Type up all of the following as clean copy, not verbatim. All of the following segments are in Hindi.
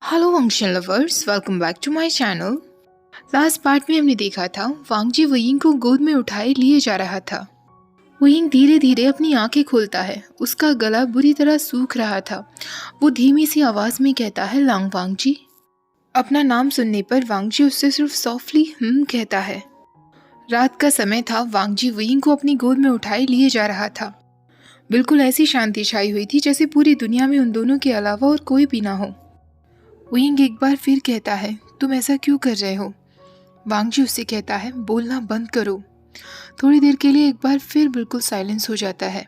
Hello function lovers, welcome back to my channel. Last part में हमने देखा था वांग जी वयिंग को गोद में उठाए लिए जा रहा था। वयिंग धीरे धीरे अपनी आंखें खोलता है। उसका गला बुरी तरह सूख रहा था। वो धीमी सी आवाज में कहता है, लांग वांग जी। अपना नाम सुनने पर वांग जी उससे सिर्फ सॉफ्टली कहता है। रात का समय था। वांग जी वयिंग को अपनी गोद में उठाए लिए जा रहा था। बिल्कुल ऐसी शांति छाई हुई थी जैसे पूरी दुनिया में उन दोनों के अलावा और कोई भी ना हो। वयिंग एक बार फिर कहता है, तुम ऐसा क्यों कर रहे हो? वांग जी उससे कहता है, बोलना बंद करो। थोड़ी देर के लिए एक बार फिर बिल्कुल साइलेंस हो जाता है।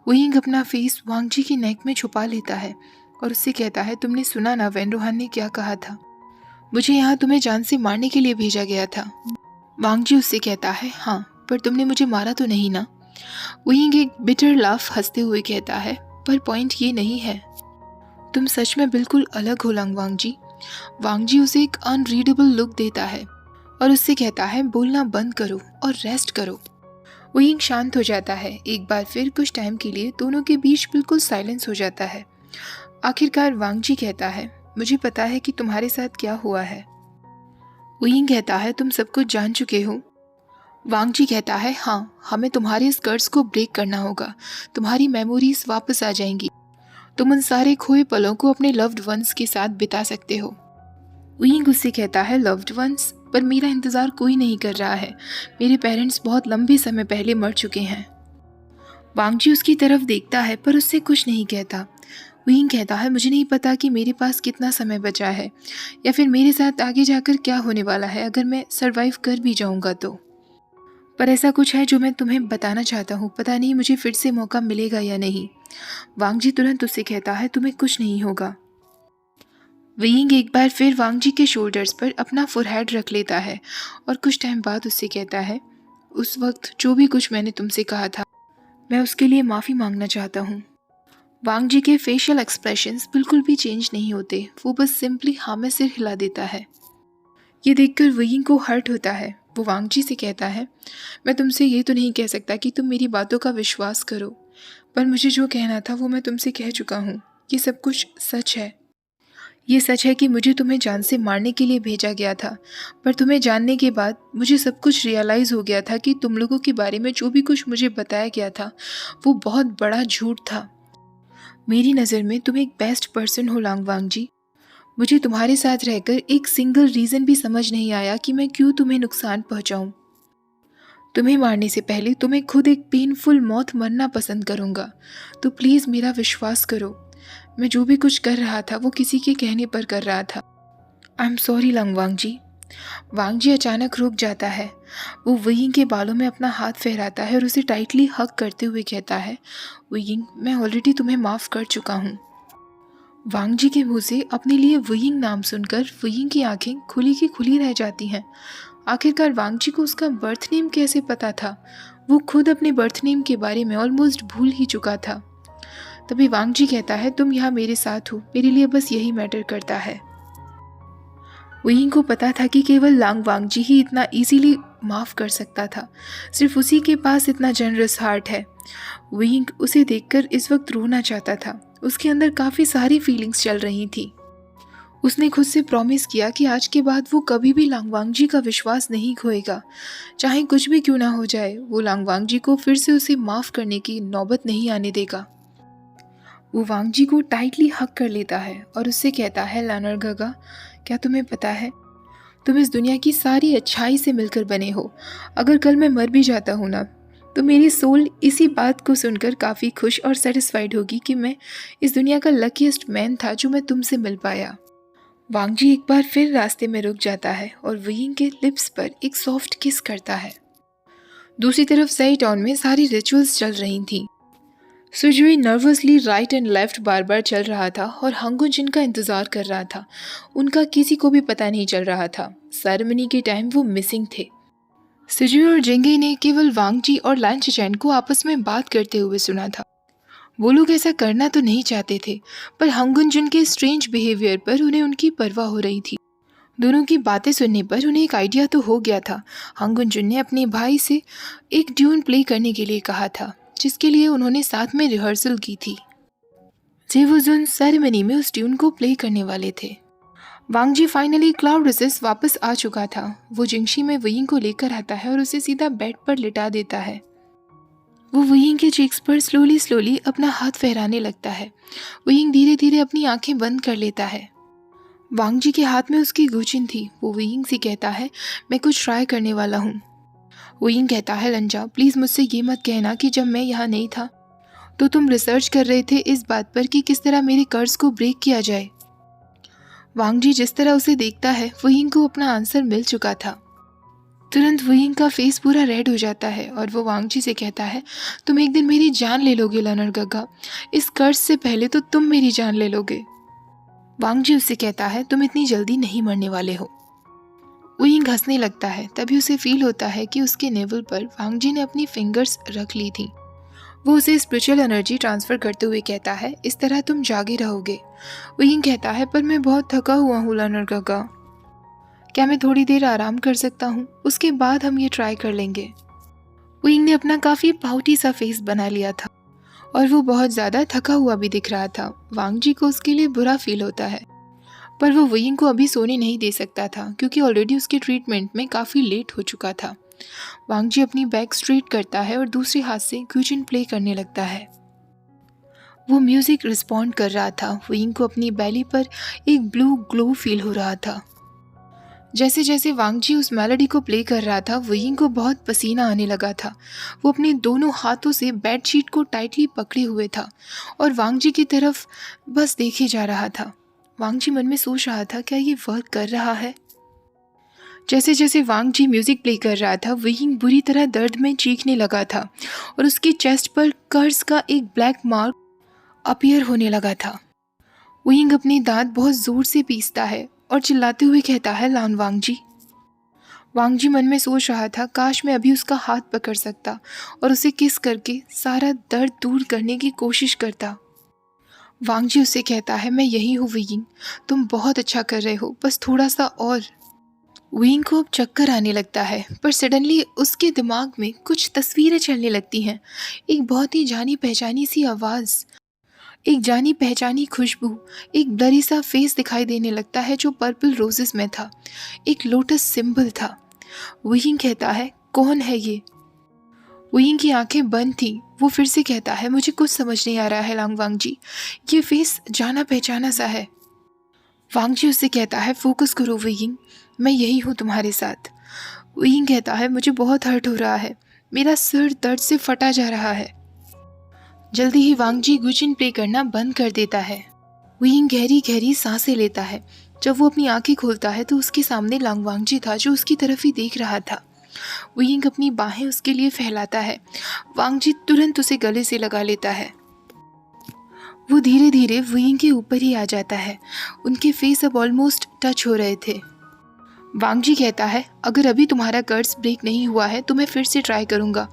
वयिंग अपना फेस वांग जी की नेक में छुपा लेता है और उससे कहता है, तुमने सुना ना वेन रोहान ने क्या कहा था? मुझे यहाँ तुम्हें जान से मारने के लिए भेजा गया था। वांग जी उससे कहता है, हाँ, पर तुमने मुझे मारा तो नहीं ना? वयिंग एक बिटर लाफ हंसते हुए कहता है, पर पॉइंट ये नहीं है। तुम सच में बिल्कुल अलग हो लांग वांग जी। वांग जी उसे एक अनरीडेबल लुक देता है और उससे कहता है, बोलना बंद करो और रेस्ट करो। वयिंग शांत हो जाता है। एक बार फिर कुछ टाइम के लिए दोनों के बीच बिल्कुल साइलेंस हो जाता है। आखिरकार वांग जी कहता है, मुझे पता है कि तुम्हारे साथ क्या हुआ है। वयिंग कहता है, तुम सब कुछ जान चुके हो? वांग जी कहता है, हाँ, हमें तुम्हारे इस कर्ज को ब्रेक करना होगा। तुम्हारी मेमोरीज वापस आ जाएंगी। तुम उन सारे खोए पलों को अपने लव्ड वंस के साथ बिता सकते हो। वयिंग उससे कहता है, लव्ड वंस? पर मेरा इंतजार कोई नहीं कर रहा है। मेरे पेरेंट्स बहुत लंबे समय पहले मर चुके हैं। वांग जी उसकी तरफ देखता है पर उससे कुछ नहीं कहता। वयिंग कहता है, मुझे नहीं पता कि मेरे पास कितना समय बचा है या फिर मेरे साथ आगे जाकर क्या होने वाला है अगर मैं सरवाइव कर भी जाऊंगा तो। पर ऐसा कुछ है जो मैं तुम्हें बताना चाहता हूँ। पता नहीं मुझे फिर से मौका मिलेगा या नहीं। वांग जी तुरंत उससे कहता है, तुम्हें कुछ नहीं होगा। वयिंग एक बार फिर वांग जी के शोल्डर्स पर अपना फोरहेड रख लेता है और कुछ टाइम बाद उससे कहता है, उस वक्त जो भी कुछ मैंने तुमसे कहा था मैं उसके लिए माफ़ी मांगना चाहता हूँ। वांग जी के फेशियल एक्सप्रेशंस बिल्कुल भी चेंज नहीं होते। वो बस सिंपली हाँ में सिर हिला देता है। ये देखकर वयिंग को हर्ट होता है। वो वांग जी से कहता है, मैं तुमसे ये तो नहीं कह सकता कि तुम मेरी बातों का विश्वास करो, पर मुझे जो कहना था वो मैं तुमसे कह चुका हूँ। ये सब कुछ सच है। ये सच है कि मुझे तुम्हें जान से मारने के लिए भेजा गया था, पर तुम्हें जानने के बाद मुझे सब कुछ रियलाइज़ हो गया था कि तुम लोगों के बारे में जो भी कुछ मुझे बताया गया था वो बहुत बड़ा झूठ था। मेरी नज़र में तुम एक बेस्ट पर्सन हो लांग वांग जी। मुझे तुम्हारे साथ रहकर एक सिंगल रीज़न भी समझ नहीं आया कि मैं क्यों तुम्हें नुकसान पहुंचाऊं। तुम्हें मारने से पहले तुम्हें खुद एक पेनफुल मौत मरना पसंद करूंगा। तो प्लीज़ मेरा विश्वास करो। मैं जो भी कुछ कर रहा था वो किसी के कहने पर कर रहा था। आई एम सॉरी लांग वांग जी। वांग जी अचानक रुक जाता है। वो वयिंग के बालों में अपना हाथ फहराता है और उसे टाइटली हग करते हुए कहता है, वयिंग, मैं ऑलरेडी तुम्हें माफ़ कर चुका हूँ। वांग जी के मुंह से अपने लिए वयिंग नाम सुनकर वयिंग की आंखें खुली की खुली रह जाती हैं। आखिरकार वांग जी को उसका बर्थ नेम कैसे पता था? वो खुद अपने बर्थ नेम के बारे में ऑलमोस्ट भूल ही चुका था। तभी वांग जी कहता है, तुम यहाँ मेरे साथ हो, मेरे लिए बस यही मैटर करता है। वयिंग को पता था कि केवल लांग वांग जी ही इतना इजीली माफ़ कर सकता था। सिर्फ उसी के पास इतना जनरस हार्ट है। वयिंग उसे देखकर इस वक्त रोना चाहता था। उसके अंदर काफ़ी सारी फीलिंग्स चल रही थी। उसने खुद से प्रॉमिस किया कि आज के बाद वो कभी भी लांग वांग जी का विश्वास नहीं खोएगा। चाहे कुछ भी क्यों ना हो जाए, वो लांग वांग जी को फिर से उसे माफ़ करने की नौबत नहीं आने देगा। वो वांग जी को टाइटली हग कर लेता है और उससे कहता है, लानर गगा, क्या तुम्हें पता है तुम इस दुनिया की सारी अच्छाई से मिलकर बने हो। अगर कल मैं मर भी जाता हूँ ना, तो मेरी सोल इसी बात को सुनकर काफ़ी खुश और सेटिस्फाइड होगी कि मैं इस दुनिया का लकीएस्ट मैन था जो मैं तुमसे मिल पाया। वांग जी एक बार फिर रास्ते में रुक जाता है और वयिंग के लिप्स पर एक सॉफ्ट किस करता है। दूसरी तरफ सई टाउन में सारी रिचुअल्स चल रही थी। सुजुई नर्वसली राइट एंड लेफ्ट बार बार चल रहा था और हंगुन जिनका इंतजार कर रहा था। उनका किसी को भी पता नहीं चल रहा था। सेरेमनी के टाइम वो मिसिंग थे। सुजुई और जेंगे ने केवल वांग जी और लान चिचैन को आपस में बात करते हुए सुना था। वो लोग ऐसा करना तो नहीं चाहते थे, पर हंगुन जिन के स्ट्रेंज बिहेवियर पर उन्हें उनकी परवाह हो रही थी। दोनों की बातें सुनने पर उन्हें एक आइडिया तो हो गया था। हंगुन जुन ने अपने भाई से एक ट्यून प्ले करने के लिए कहा था, जिसके लिए उन्होंने साथ में रिहर्सल की थी। जेवुजुन सेरेमनी में उस ट्यून को प्ले करने वाले थे। वांग जी फाइनली क्लाउड रिसेस वापस आ चुका था। वो जिंगशी में वयिंग को लेकर आता है और उसे सीधा बेड पर लिटा देता है। वो वयिंग के चीक्स पर स्लोली स्लोली अपना हाथ फहराने लगता है। वयिंग धीरे धीरे अपनी आंखें बंद कर लेता है। वांग जी के हाथ में उसकी गुचिन थी। वो वयिंग से कहता है, मैं कुछ ट्राई करने वाला हूँ। वयिंग कहता है, लंजा प्लीज़ मुझसे ये मत कहना कि जब मैं यहाँ नहीं था तो तुम रिसर्च कर रहे थे इस बात पर कि किस तरह मेरे कर्ज को ब्रेक किया जाए। वांग जी जिस तरह उसे देखता है, वयिंग को अपना आंसर मिल चुका था। तुरंत वयिंग का फेस पूरा रेड हो जाता है और वो वांग जी से कहता है, तुम एक दिन मेरी जान ले लोगे लर्नर गग्गा। इस कर्ज से पहले तो तुम मेरी जान ले लोगे। वांग जी उससे कहता है, तुम इतनी जल्दी नहीं मरने वाले हो। वयिंग हंसने लगता है। तभी उसे फील होता है कि उसके नेवल पर वांग जी ने अपनी फिंगर्स रख ली थी। वो उसे स्पिरिचुअल एनर्जी ट्रांसफर करते हुए कहता है, इस तरह तुम जागे रहोगे। वयिंग कहता है, पर मैं बहुत थका हुआ हूँ लर्नर गग्गा। क्या मैं थोड़ी देर आराम कर सकता हूँ? उसके बाद हम ये ट्राई कर लेंगे। वयिंग ने अपना काफ़ी पाउटी सा फेस बना लिया था और वो बहुत ज़्यादा थका हुआ भी दिख रहा था। वांग जी को उसके लिए बुरा फील होता है, पर वो वयिंग को अभी सोने नहीं दे सकता था क्योंकि ऑलरेडी उसके ट्रीटमेंट में काफ़ी लेट हो चुका था। वांग जी अपनी बैक स्ट्रेट करता है और दूसरे हाथ से गुचिन प्ले करने लगता है। वो म्यूज़िक रिस्पॉन्ड कर रहा था। वयिंग को अपनी बैली पर एक ब्लू ग्लो फील हो रहा था। जैसे जैसे वांग जी उस मेलोडी को प्ले कर रहा था, वयिंग को बहुत पसीना आने लगा था। वो अपने दोनों हाथों से बेडशीट को टाइटली पकड़े हुए था और वांग जी की तरफ बस देखे जा रहा था। वांग जी मन में सोच रहा था, क्या ये वर्क कर रहा है? जैसे जैसे वांग जी म्यूजिक प्ले कर रहा था, वयिंग बुरी तरह दर्द में चीखने लगा था और उसकी चेस्ट पर कर्ज का एक ब्लैक मार्क अपीयर होने लगा था। वयिंग अपने दांत बहुत जोर से पीसता है और चिल्लाते हुए कहता है, लान वांग जी। वांग जी मन में सोच रहा था, काश मैं अभी उसका हाथ पकड़ सकता और उसे किस करके सारा दर्द दूर करने की कोशिश करता। वांग जी उससे कहता है, मैं यही हूँ वयिंग, तुम बहुत अच्छा कर रहे हो, बस थोड़ा सा और। वयिंग को अब चक्कर आने लगता है, पर सडनली उसके दिमाग में कुछ तस्वीरें चलने लगती हैं। एक बहुत ही जानी पहचानी सी आवाज़, एक जानी पहचानी खुशबू, एक ब्लरी सा फेस दिखाई देने लगता है जो पर्पल रोजेस में था। एक लोटस सिंबल था। वयिंग कहता है, कौन है ये? वयिंग की आंखें बंद थी। वो फिर से कहता है, मुझे कुछ समझ नहीं आ रहा है लांग वांग जी, ये फेस जाना पहचाना सा है। वांग जी उससे कहता है, फोकस करो वयिंग, मैं यही हूँ तुम्हारे साथ। वयिंग कहता है, मुझे बहुत हर्ट हो रहा है, मेरा सिर दर्द से फटा जा रहा है। जल्दी ही वांग जी गुचिन प्ले करना बंद कर देता है। वयिंग गहरी गहरी सांसें लेता है। जब वो अपनी आंखें खोलता है तो उसके सामने लांग वांग जी था जो उसकी तरफ ही देख रहा था। वयिंग अपनी बाहें उसके लिए फैलाता है। वांग जी तुरंत उसे गले से लगा लेता है। वो धीरे धीरे वयिंग के ऊपर ही आ जाता है। उनके फेस अब ऑलमोस्ट टच हो रहे थे। वांग जी कहता है, अगर अभी तुम्हारा कर्ज ब्रेक नहीं हुआ है तो मैं फिर से ट्राई करूंगा,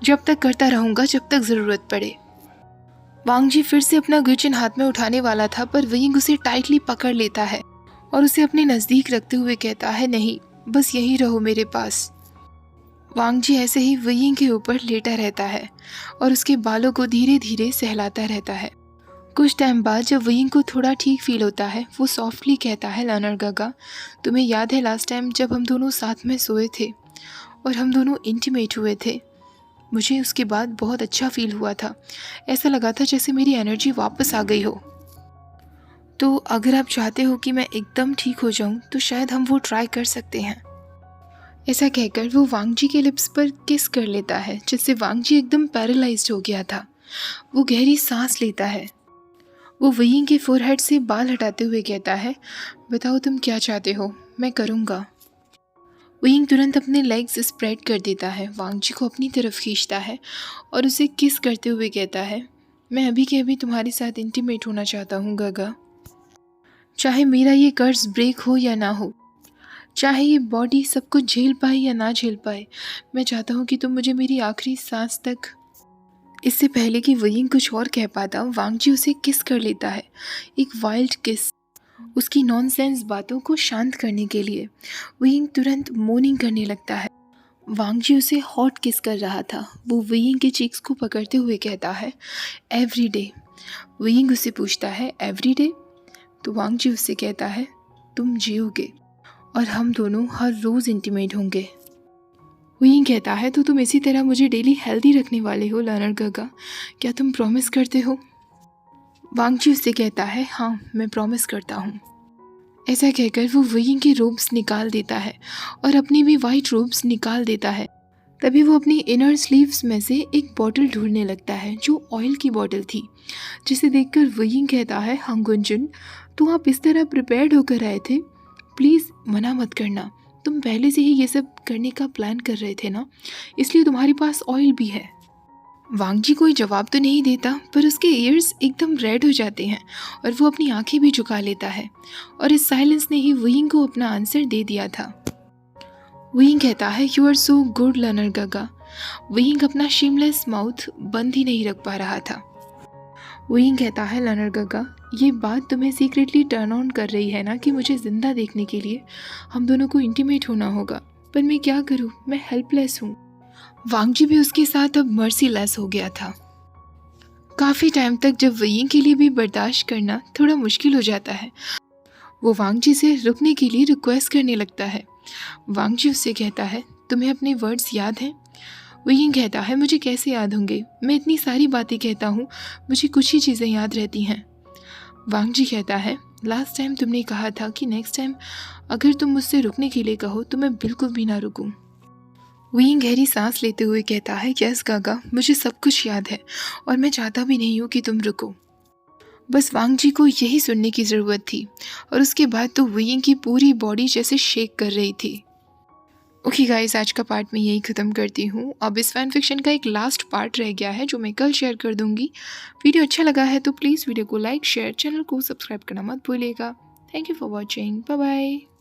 जब तक करता रहूंगा जब तक ज़रूरत पड़े। वांग जी फिर से अपना गुचिन हाथ में उठाने वाला था, पर वयिंग उसे टाइटली पकड़ लेता है और उसे अपने नज़दीक रखते हुए कहता है, नहीं, बस यही रहो मेरे पास। वांग जी ऐसे ही वयिंग के ऊपर लेटा रहता है और उसके बालों को धीरे धीरे सहलाता रहता है। कुछ टाइम बाद जब वयिंग को थोड़ा ठीक फील होता है, वो सॉफ्टली कहता है, लर्नर गग्गा, तुम्हें याद है लास्ट टाइम जब हम दोनों साथ में सोए थे और हम दोनों इंटीमेट हुए थे? मुझे उसके बाद बहुत अच्छा फील हुआ था। ऐसा लगा था जैसे मेरी एनर्जी वापस आ गई हो। तो अगर आप चाहते हो कि मैं एकदम ठीक हो जाऊं तो शायद हम वो ट्राई कर सकते हैं। ऐसा कहकर वो वांग जी के लिप्स पर किस कर लेता है, जिससे वांग जी एकदम पैरालाइज्ड हो गया था। वो गहरी सांस लेता है। वो वयिंग के फोरहेड से बाल हटाते हुए कहता है, बताओ तुम क्या चाहते हो, मैं करूँगा। वयिंग तुरंत अपने लेग्स स्प्रेड कर देता है, वांग जी को अपनी तरफ खींचता है और उसे किस करते हुए कहता है, मैं अभी के अभी तुम्हारे साथ इंटीमेट होना चाहता हूँ गगा। चाहे मेरा ये कर्ज ब्रेक हो या ना हो, चाहे ये बॉडी सब कुछ झेल पाए या ना झेल पाए, मैं चाहता हूँ कि तुम मुझे मेरी आखिरी सांस तक। इससे पहले कि वयिंग कुछ और कह पाता, वांग जी उसे किस कर लेता है, एक वाइल्ड किस। उसकी नॉनसेंस बातों को शांत करने के लिए वयिंग तुरंत मोर्निंग करने लगता है। वांग जी उसे हॉट किस कर रहा था। वो वयिंग के चीक्स को पकड़ते हुए कहता है, एवरी डे। वयिंग उससे पूछता है, एवरी डे? तो वांग जी उससे कहता है, तुम जियोगे और हम दोनों हर रोज़ इंटीमेट होंगे। वुयिंग कहता है तो तुम इसी तरह मुझे डेली हेल्दी रखने वाले हो लर्नर गगा, क्या तुम प्रॉमिस करते हो? वांगजी उससे कहता है हाँ मैं प्रॉमिस करता हूँ। ऐसा कहकर वो वुयिंग के रोब्स निकाल देता है और अपनी भी वाइट रोब्स निकाल देता है। तभी वो अपनी इनर स्लीव्स में से एक बॉटल ढूंढने लगता है जो ऑयल की बॉटल थी, जिसे देखकर वुयिंग कहता है हाँ गुंजन, तो आप इस तरह प्रिपेयर्ड होकर आए थे, प्लीज़ मना मत करना, तुम पहले से ही ये सब करने का प्लान कर रहे थे ना, इसलिए तुम्हारे पास ऑयल भी है। वांगजी कोई जवाब तो नहीं देता, पर उसके ईयर्स एकदम रेड हो जाते हैं और वो अपनी आंखें भी झुका लेता है, और इस साइलेंस ने ही वुयिंग को अपना आंसर दे दिया था। वुयिंग कहता है you are so good learner गगा। वुयिंग अपना शेमलेस माउथ बंद ही नहीं रख पा रहा था। वुयिंग कहता है लर्नर गगा, ये बात तुम्हें सीक्रेटली टर्न ऑन कर रही है ना कि मुझे ज़िंदा देखने के लिए हम दोनों को इंटीमेट होना होगा, पर मैं क्या करूँ, मैं हेल्पलेस हूँ। वांगजी भी उसके साथ अब मर्सीलेस हो गया था। काफ़ी टाइम तक जब वुयिंग के लिए भी बर्दाश्त करना थोड़ा मुश्किल हो जाता है, वो वांगजी से रुकने के लिए रिक्वेस्ट करने लगता है। वांगजी उससे कहता है तुम्हें अपने वर्ड्स याद हैं? वुयिंग कहता है मुझे कैसे याद होंगे, मैं इतनी सारी बातें कहता हूँ, मुझे कुछ ही चीज़ें याद रहती हैं। वांगजी कहता है लास्ट टाइम तुमने कहा था कि नेक्स्ट टाइम अगर तुम मुझसे रुकने के लिए कहो तो मैं बिल्कुल भी ना रुकूं। वुयिंग गहरी सांस लेते हुए कहता है यस गागा, मुझे सब कुछ याद है और मैं चाहता भी नहीं हूँ कि तुम रुको। बस वांगजी को यही सुनने की ज़रूरत थी, और उसके बाद तो वुयिंग की पूरी बॉडी जैसे शेक कर रही थी। ओके गाइस, आज का पार्ट मैं यही ख़त्म करती हूँ। अब इस फैन फिक्शन का एक लास्ट पार्ट रह गया है जो मैं कल शेयर कर दूँगी। वीडियो अच्छा लगा है तो प्लीज़ वीडियो को लाइक शेयर, चैनल को सब्सक्राइब करना मत भूलिएगा। Thank you for watching, bye bye.